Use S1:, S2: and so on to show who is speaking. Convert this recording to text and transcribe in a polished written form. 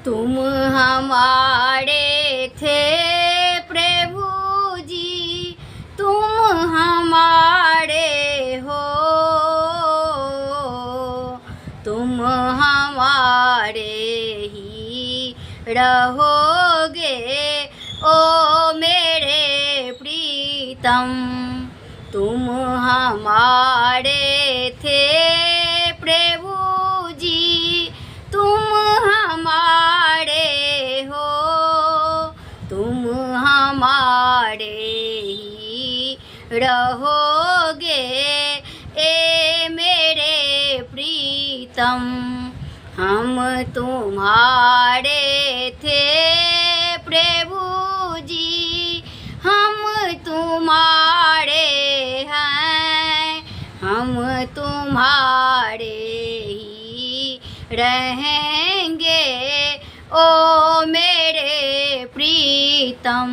S1: तुम हमारे थे प्रभु जी, तुम हमारे हो, तुम हमारे ही रहोगे ओ मेरे प्रीतम। तुम हमारे थे प्रभु जी, तुम हमारे हो, तुम हमारे ही रहोगे ए मेरे प्रीतम। हम तुम्हारे थे प्रभु जी, हम तुम्हारे हैं, हम तुम्हारे ही रहेंगे ओ मेरे प्रीतम।